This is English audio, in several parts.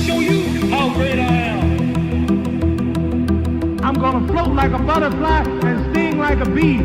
show you how great I am. I'm gonna float like a butterfly and sting like a bee.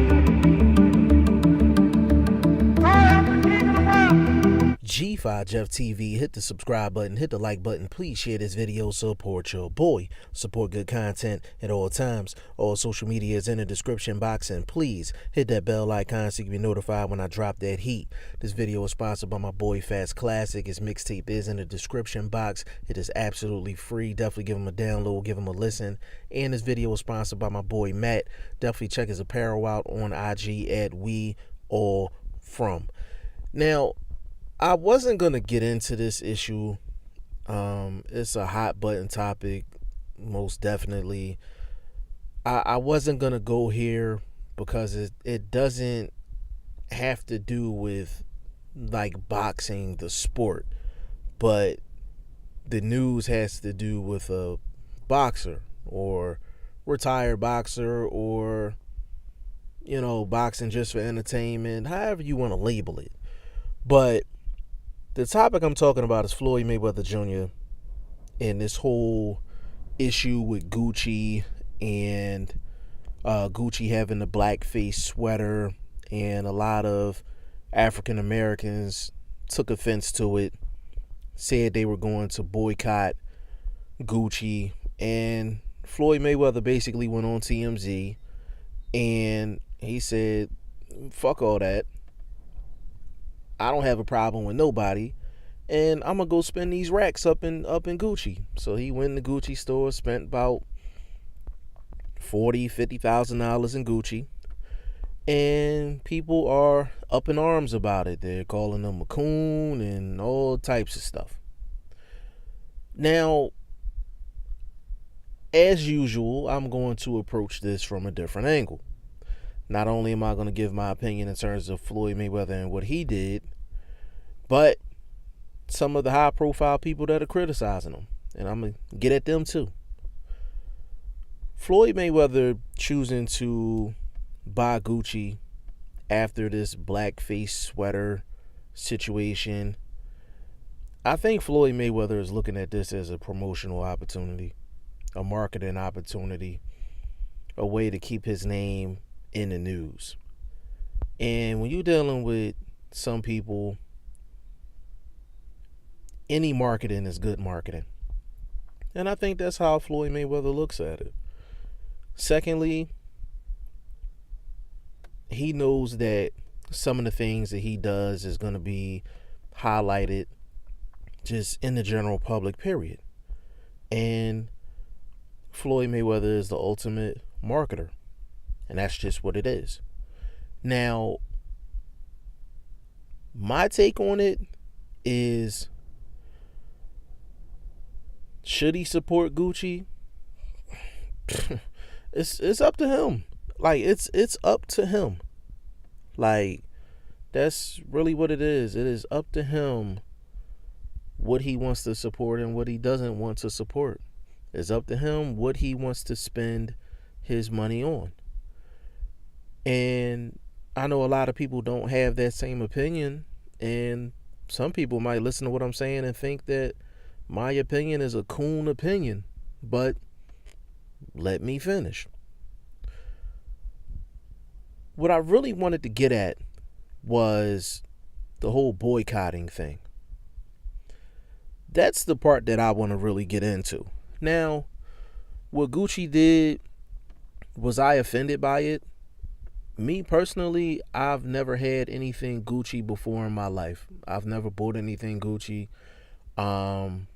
I am the king of the world. G5 Jeff TV, hit the subscribe button, hit the like button. Please share this video, support your boy. Support good content at all times. All social media is in the description box, and please hit that bell icon so you can be notified when I drop that heat. This video is sponsored by my boy Fast Classic. His mixtape is in the description box. It is absolutely free. Definitely give him a download, give him a listen. And this video is sponsored by my boy Matt. Definitely check his apparel out on IG at We All From. Now, I wasn't going to get into this issue. It's a hot button topic, most definitely. I wasn't going to go here because it doesn't have to do with like boxing, the sport, but the news has to do with a boxer or retired boxer or, you know, boxing just for entertainment, however you want to label it. But the topic I'm talking about is Floyd Mayweather Jr. and this whole issue with Gucci and Gucci having the blackface sweater, and a lot of African Americans took offense to it, said they were going to boycott Gucci, and Floyd Mayweather basically went on TMZ and he said, fuck all that. I don't have a problem with nobody, and I'm gonna go spend these racks up in Gucci. So he went in the Gucci store, spent about $40,000-$50,000 in Gucci, and people are up in arms about it. They're calling him a coon and all types of stuff. Now, as usual, I'm going to approach this from a different angle. Not only am I going to give my opinion in terms of Floyd Mayweather and what he did, but some of the high-profile people that are criticizing him. And I'm going to get at them too. Floyd Mayweather choosing to buy Gucci after this blackface sweater situation. I think Floyd Mayweather is looking at this as a promotional opportunity, a marketing opportunity, a way to keep his name in the news. And when you're dealing with some people, any marketing is good marketing. And I think that's how Floyd Mayweather looks at it. Secondly, he knows that some of the things that he does is going to be highlighted just in the general public, period. And Floyd Mayweather is the ultimate marketer. And that's just what it is. Now, my take on it is, should he support Gucci? It's up to him. Like, it's up to him. Like, that's really what it is. It is up to him what he wants to support and what he doesn't want to support. It's up to him what he wants to spend his money on. And I know a lot of people don't have that same opinion, and some people might listen to what I'm saying and think that my opinion is a coon opinion, but let me finish. What I really wanted to get at was the whole boycotting thing. That's the part that I want to really get into. Now, what Gucci did, was I offended by it? Me personally, I've never had anything Gucci before in my life. I've never bought anything Gucci. I'm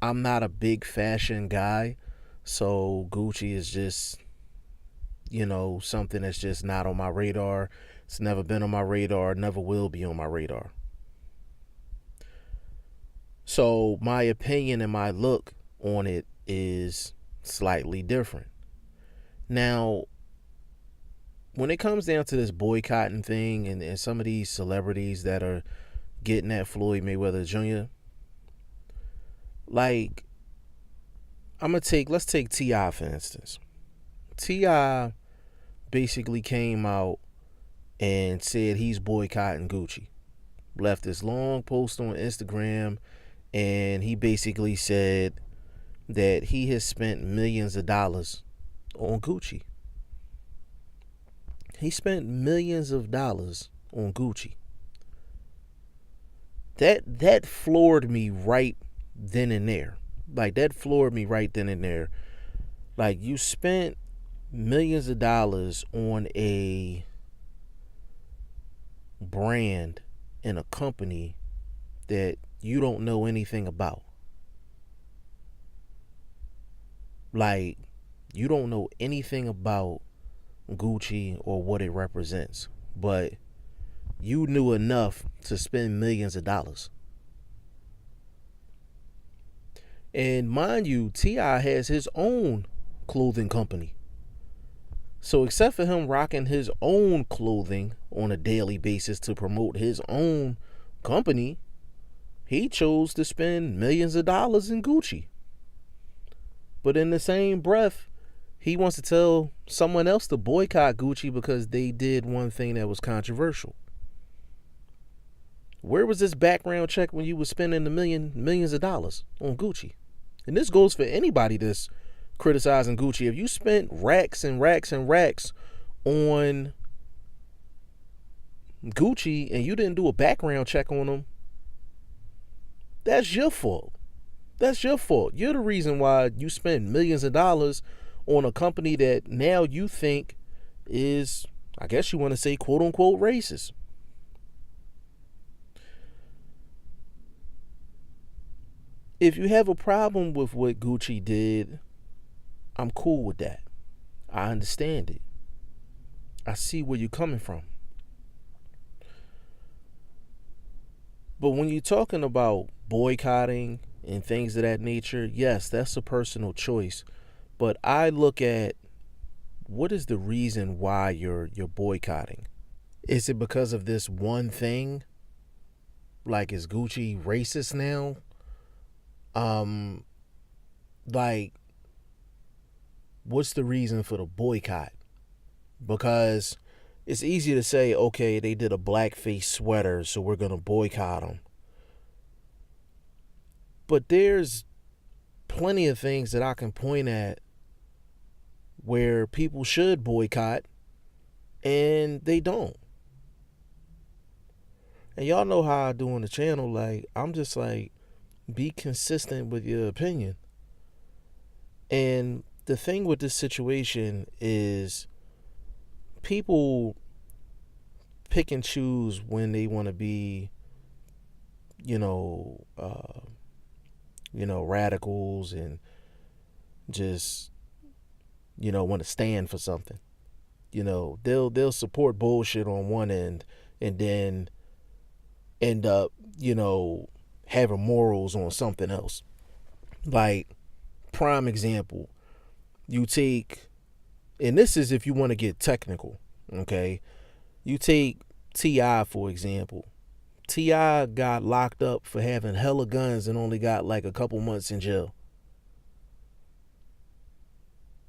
not a big fashion guy, so Gucci is just, you know, something that's just not on my radar. It's never been on my radar, never will be on my radar. So my opinion and my look on it is slightly different. Now, when it comes down to this boycotting thing and some of these celebrities that are getting at Floyd Mayweather Jr., like, let's take T.I. for instance. T.I. basically came out and said he's boycotting Gucci. Left this long post on Instagram and he basically said that he has spent millions of dollars on Gucci. He spent millions of dollars on Gucci. That floored me right then and there. Like, that floored me right then and there. Like, you spent millions of dollars on a brand and a company that you don't know anything about. Like, you don't know anything about Gucci or what it represents, but you knew enough to spend millions of dollars. And mind you, T.I. has his own clothing company. So except for him rocking his own clothing on a daily basis to promote his own company, he chose to spend millions of dollars in Gucci. But in the same breath, he wants to tell someone else to boycott Gucci because they did one thing that was controversial. Where was this background check when you were spending the millions of dollars on Gucci? And this goes for anybody that's criticizing Gucci. If you spent racks and racks and racks on Gucci and you didn't do a background check on them, that's your fault. That's your fault. You're the reason why you spend millions of dollars on a company that now you think is, I guess you want to say, quote unquote, racist. If you have a problem with what Gucci did, I'm cool with that. I understand it. I see where you're coming from. But when you're talking about boycotting and things of that nature, yes, that's a personal choice. But I look at, what is the reason why you're boycotting? Is it because of this one thing? Like, is Gucci racist now? Like, what's the reason for the boycott? Because it's easy to say, okay, they did a blackface sweater, so we're going to boycott them. But there's plenty of things that I can point at where people should boycott and they don't. And y'all know how I do on the channel. Like, I'm just like, be consistent with your opinion. And the thing with this situation is people pick and choose when they want to be, radicals and just, want to stand for something. They'll support bullshit on one end and then end up, having morals on something else. Like, prime example, you take, and this is if you want to get technical, okay? You take T.I., for example. T.I. got locked up for having hella guns and only got like a couple months in jail.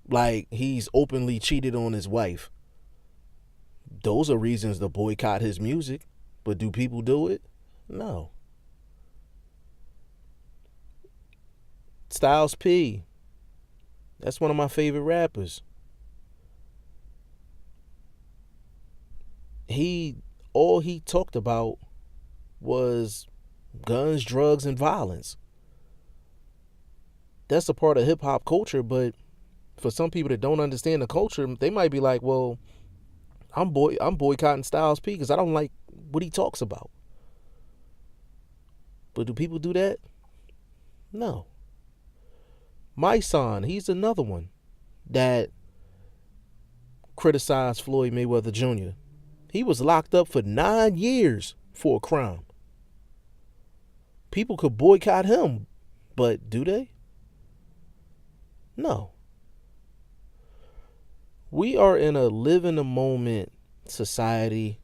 Like, he's openly cheated on his wife. Those are reasons to boycott his music. But do people do it? No. Styles P. That's one of my favorite rappers. All he talked about was guns, drugs, and violence. That's a part of hip hop culture, but for some people that don't understand the culture, they might be like, well, I'm boycotting Styles P because I don't like what he talks about. But do people do that? No. My son, he's another one that criticized Floyd Mayweather Jr. He was locked up for 9 years for a crime. People could boycott him, but do they? No. We are in a live in the moment society,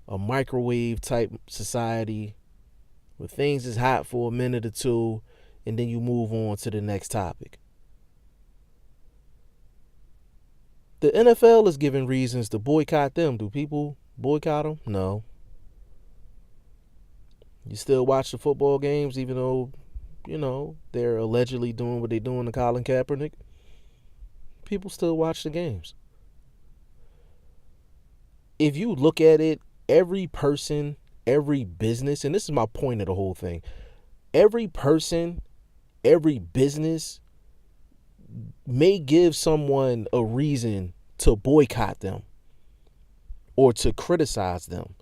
a microwave type society where things is hot for a minute or two and then you move on to the next topic. The NFL is giving reasons to boycott them. Do people boycott them? No. You still watch the football games, even though, they're allegedly doing what they're doing to Colin Kaepernick. People still watch the games. If you look at it, every person, every business, and this is my point of the whole thing, every person, every business may give someone a reason to boycott them or to criticize them.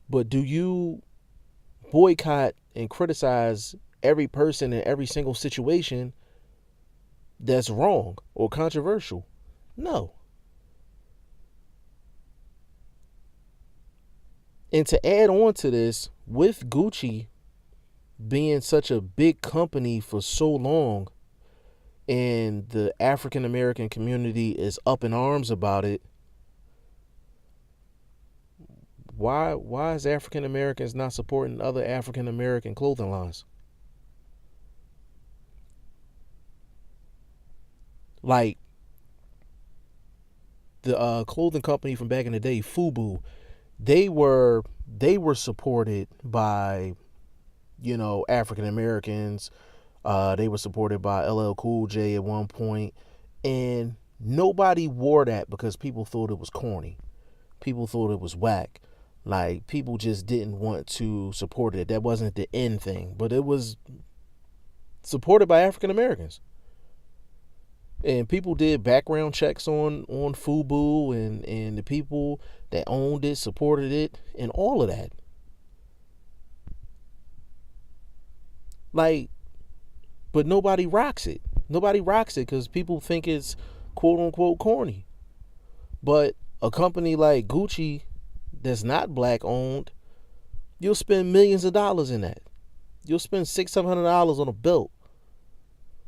But do you boycott and criticize every person in every single situation that's wrong or controversial? No. And to add on to this, with Gucci being such a big company for so long and the African American community is up in arms about it, why is African Americans not supporting other African American clothing lines? Like the clothing company from back in the day, FUBU, they were supported by, African Americans. They were supported by LL Cool J at one point, and nobody wore that because people thought it was corny. People thought it was whack. Like, people just didn't want to support it. That wasn't the end thing, but it was supported by African Americans. And people did background checks on FUBU, and the people that owned it supported it, and all of that. Like, but nobody rocks it. Nobody rocks it because people think it's quote unquote corny. But a company like Gucci that's not black owned, you'll spend millions of dollars in that. You'll spend $600-700 on a belt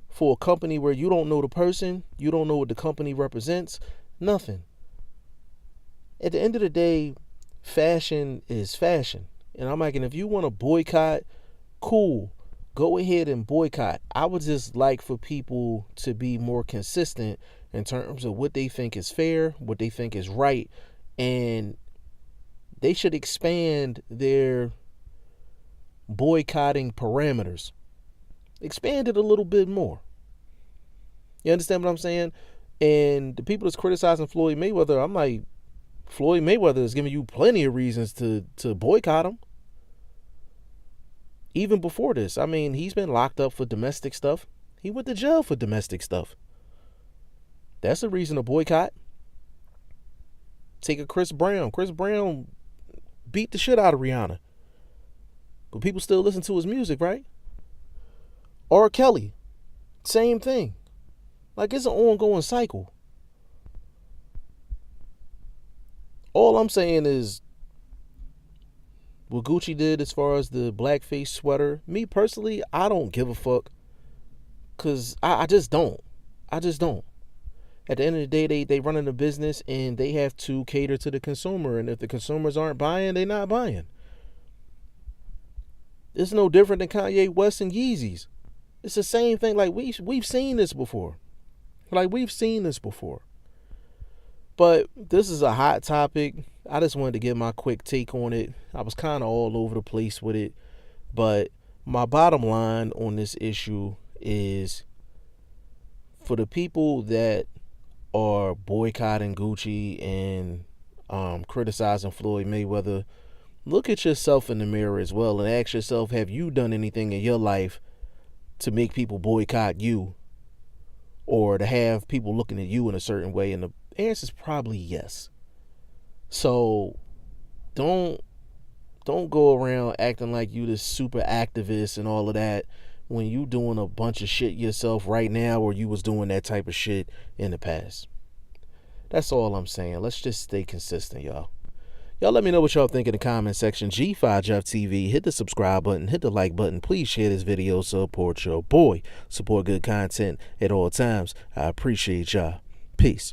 for a company where you don't know the person, you don't know what the company represents, nothing. At the end of the day, fashion is fashion. And I'm like, and if you want to boycott, cool, go ahead and boycott. I would just like for people to be more consistent in terms of what they think is fair, what they think is right, and they should expand their boycotting parameters. Expand it a little bit more. You understand what I'm saying? And the people that's criticizing Floyd Mayweather, I'm like, Floyd Mayweather is giving you plenty of reasons to boycott him. Even before this, I mean, he's been locked up for domestic stuff. He went to jail for domestic stuff. That's a reason to boycott. Take a Chris Brown. Chris Brown beat the shit out of Rihanna, but people still listen to his music, right? R. Kelly, same thing. Like, it's an ongoing cycle. All I'm saying is what Gucci did as far as the blackface sweater, me personally, I don't give a fuck, because I just don't. I just don't. At the end of the day, they running a business and they have to cater to the consumer. And if the consumers aren't buying, they're not buying. It's no different than Kanye West and Yeezys. It's the same thing. Like, we've seen this before. But this is a hot topic. I just wanted to give my quick take on it. I was kind of all over the place with it. But my bottom line on this issue is, for the people that are boycotting Gucci and criticizing Floyd Mayweather, look at yourself in the mirror as well and ask yourself, have you done anything in your life to make people boycott you, or to have people looking at you in a certain way? And the answer is probably yes. So don't go around acting like you this super activist and all of that when you doing a bunch of shit yourself right now, or you was doing that type of shit in the past. That's all I'm saying. Let's just stay consistent, y'all. Y'all let me know what y'all think in the comment section. G5 Jeff TV. Hit the subscribe button. Hit the like button. Please share this video. Support your boy. Support good content at all times. I appreciate y'all. Peace.